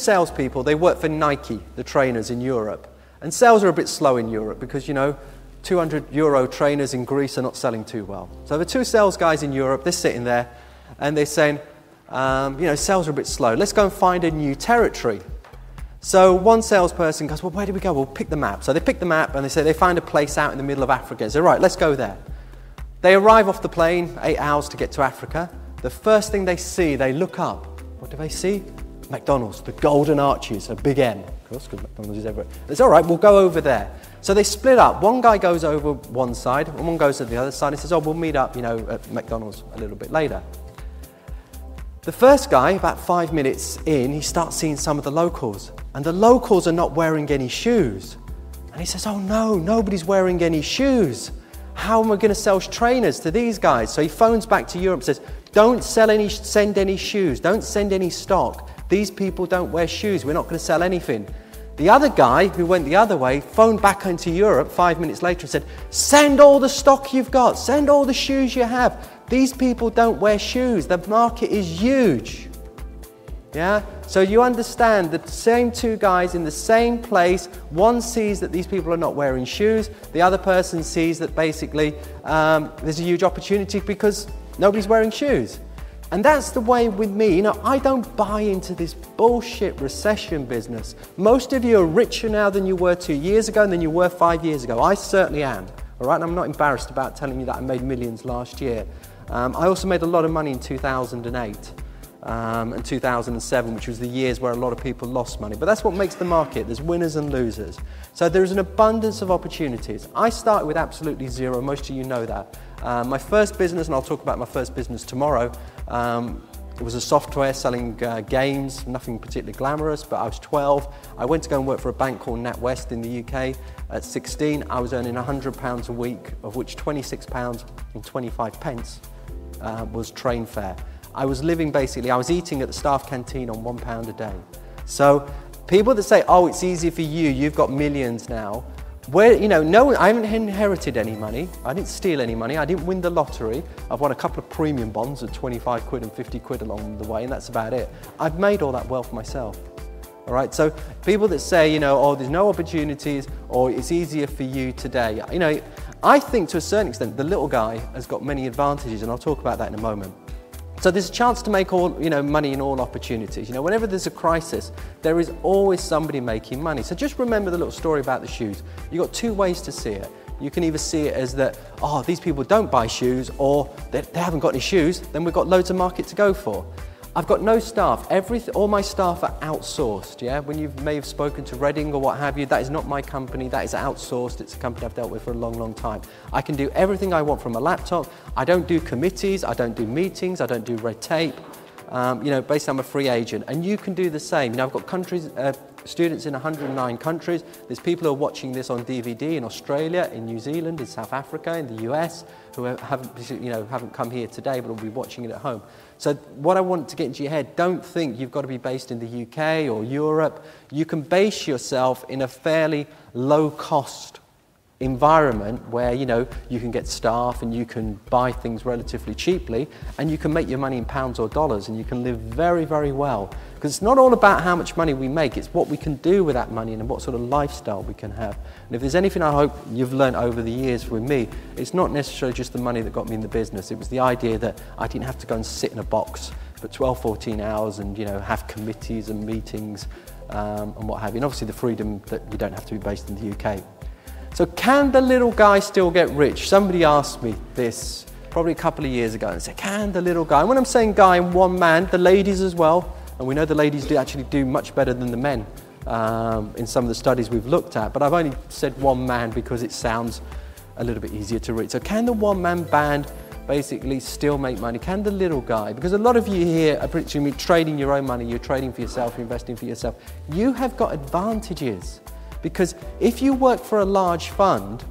Salespeople, they work for Nike, the trainers in Europe. And sales are a bit slow in Europe because, you know, €200 trainers in Greece are not selling too well. So the two sales guys in Europe, they're sitting there and they're saying, you know, sales are a bit slow. Let's go and find a new territory. So one salesperson goes, well, where do we go? We'll pick the map. So they pick the map and they say they find a place out in the middle of Africa. They say, right, let's go there. They arrive off the plane, 8 hours to get to Africa. The first thing they see, they look up. What do they see? McDonald's, the Golden Arches, a big M. Of course, because McDonald's is everywhere. It's all right, we'll go over there. So they split up. One guy goes over one side, and one goes to the other side and says, oh, we'll meet up, you know, at McDonald's a little bit later. The first guy, about 5 minutes in, he starts seeing some of the locals. And the locals are not wearing any shoes. And he says, oh no, nobody's wearing any shoes. How am I going to sell trainers to these guys? So he phones back to Europe and says, don't send any shoes. Don't send any stock. These people don't wear shoes. We're not going to sell anything. The other guy, who went the other way, phoned back into Europe 5 minutes later and said, send all the stock you've got. Send all the shoes you have. These people don't wear shoes. The market is huge. Yeah? So you understand the same two guys in the same place. One sees that these people are not wearing shoes. The other person sees that basically there's a huge opportunity because nobody's wearing shoes. And that's the way with me. You know, I don't buy into this bullshit recession business. Most of you are richer now than you were 2 years ago and than you were 5 years ago. I certainly am. All right? And I'm not embarrassed about telling you that I made millions last year. I also made a lot of money in 2008. And 2007, which was the years where a lot of people lost money. But that's what makes the market. There's winners and losers. So there's an abundance of opportunities. I started with absolutely zero. Most of you know that. My first business, and I'll talk about my first business tomorrow, it was a software selling games, nothing particularly glamorous, but I was 12. I went to go and work for a bank called NatWest in the UK. At 16, I was earning £100 a week, of which £26 and 25 pence was train fare. I was living basically, I was eating at the staff canteen on £1 a day. So people that say, oh, it's easy for you, you've got millions now. Where, you know, no, I haven't inherited any money. I didn't steal any money. I didn't win the lottery. I've won a couple of premium bonds at 25 quid and 50 quid along the way, and that's about it. I've made all that wealth myself. All right, so people that say, you know, oh, there's no opportunities or it's easier for you today. You know, I think to a certain extent the little guy has got many advantages, and I'll talk about that in a moment. So there's a chance to make all, you know, money in all opportunities. You know, whenever there's a crisis, there is always somebody making money. So just remember the little story about the shoes. You've got two ways to see it. You can either see it as that, oh, these people don't buy shoes, or they haven't got any shoes, then we've got loads of market to go for. I've got no staff. All my staff are outsourced, yeah? When you may have spoken to Reading or what have you, that is not my company, that is outsourced. It's a company I've dealt with for a long, long time. I can do everything I want from a laptop. I don't do committees, I don't do meetings, I don't do red tape. You know, basically I'm a free agent, and you can do the same. You know, I've got students in 109 countries. There's people who are watching this on DVD in Australia, in New Zealand, in South Africa, in the US, who haven't come here today, but will be watching it at home. So what I want to get into your head, don't think you've got to be based in the UK or Europe. You can base yourself in a fairly low-cost environment where, you know, you can get staff and you can buy things relatively cheaply, and you can make your money in pounds or dollars, and you can live very, very well. Because it's not all about how much money we make, it's what we can do with that money and what sort of lifestyle we can have. And if there's anything I hope you've learned over the years with me, it's not necessarily just the money that got me in the business. It was the idea that I didn't have to go and sit in a box for 12, 14 hours and, you know, have committees and meetings and what have you. And obviously the freedom that you don't have to be based in the UK. So can the little guy still get rich? Somebody asked me this probably a couple of years ago and said, can the little guy? And when I'm saying guy, I'm one man, the ladies as well. And we know the ladies actually do much better than the men in some of the studies we've looked at. But I've only said one man because it sounds a little bit easier to read. So can the one-man band basically still make money? Can the little guy? Because a lot of you here are pretty trading your own money. You're trading for yourself, you're investing for yourself. You have got advantages. Because if you work for a large fund,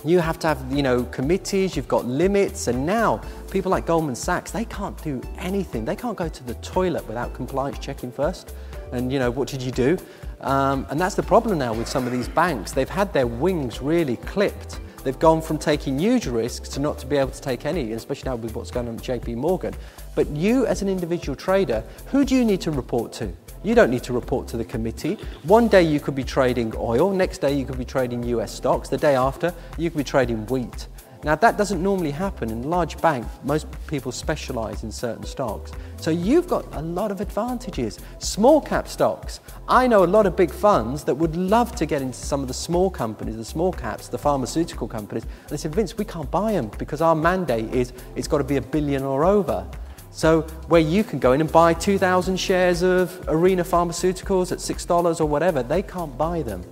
you have to have, you know, committees, you've got limits, and now people like Goldman Sachs, they can't do anything. They can't go to the toilet without compliance checking first. And, you know, what did you do? And that's the problem now with some of these banks. They've had their wings really clipped. They've gone from taking huge risks to not to be able to take any, especially now with what's going on at JP Morgan. But you as an individual trader, who do you need to report to? You don't need to report to the committee. One day you could be trading oil, next day you could be trading US stocks, the day after you could be trading wheat. Now that doesn't normally happen in a large bank. Most people specialise in certain stocks. So you've got a lot of advantages. Small cap stocks. I know a lot of big funds that would love to get into some of the small companies, the small caps, the pharmaceutical companies. And they said, Vince, we can't buy them because our mandate is it's got to be $1 billion or over. So where you can go in and buy 2,000 shares of Arena Pharmaceuticals at $6 or whatever, they can't buy them.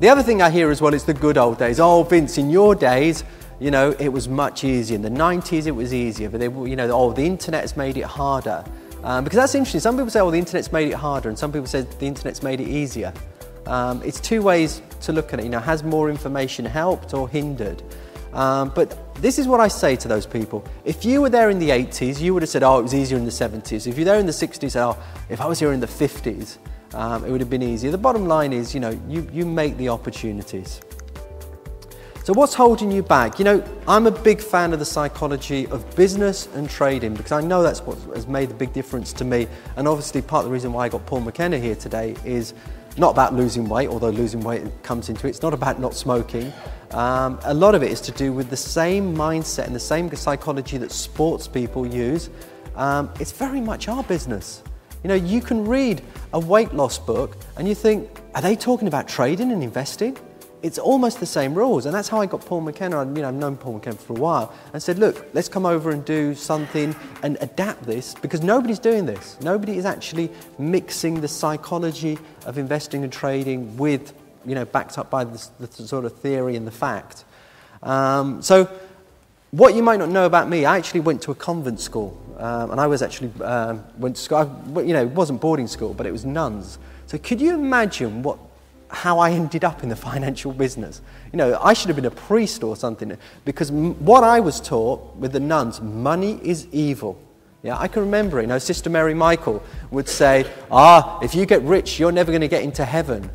The other thing I hear as well is the good old days. Oh, Vince, in your days, you know, it was much easier. In the 90s, it was easier. But, you know, oh, the internet has made it harder. Because that's interesting. Some people say, oh, the internet's made it harder. And some people say the internet's made it easier. It's two ways to look at it. You know, has more information helped or hindered? But this is what I say to those people. If you were there in the 80s, you would have said, oh, it was easier in the 70s. If you're there in the 60s, oh, if I was here in the 50s, it would have been easier. The bottom line is, you know, you make the opportunities. So what's holding you back? You know, I'm a big fan of the psychology of business and trading because I know that's what has made the big difference to me. And obviously part of the reason why I got Paul McKenna here today is not about losing weight, although losing weight comes into it. It's not about not smoking. A lot of it is to do with the same mindset and the same psychology that sports people use. It's very much our business. You know, you can read a weight loss book and you think, are they talking about trading and investing? It's almost the same rules. And that's how I got Paul McKenna. You know, I've known Paul McKenna for a while and said, look, let's come over and do something and adapt this because nobody's doing this. Nobody is actually mixing the psychology of investing and trading with, you know, backed up by the sort of theory and the fact. So what you might not know about me, I actually went to a convent school. And I was actually, went to school, you know, it wasn't boarding school, but it was nuns. So could you imagine how I ended up in the financial business? You know, I should have been a priest or something, because what I was taught with the nuns, money is evil. Yeah, I can remember it. You know, Sister Mary Michael would say, if you get rich, you're never going to get into heaven.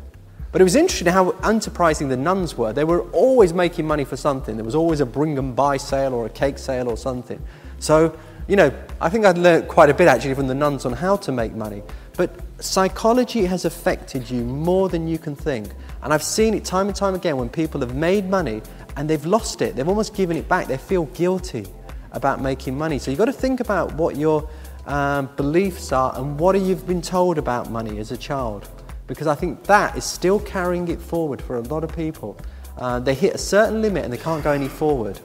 But it was interesting how unsurprising the nuns were. They were always making money for something. There was always a bring and buy sale or a cake sale or something. So, you know, I think I'd learned quite a bit actually from the nuns on how to make money. But psychology has affected you more than you can think. And I've seen it time and time again when people have made money and they've lost it. They've almost given it back. They feel guilty about making money. So you've got to think about what your beliefs are and what you've been told about money as a child. Because I think that is still carrying it forward for a lot of people. They hit a certain limit and they can't go any forward.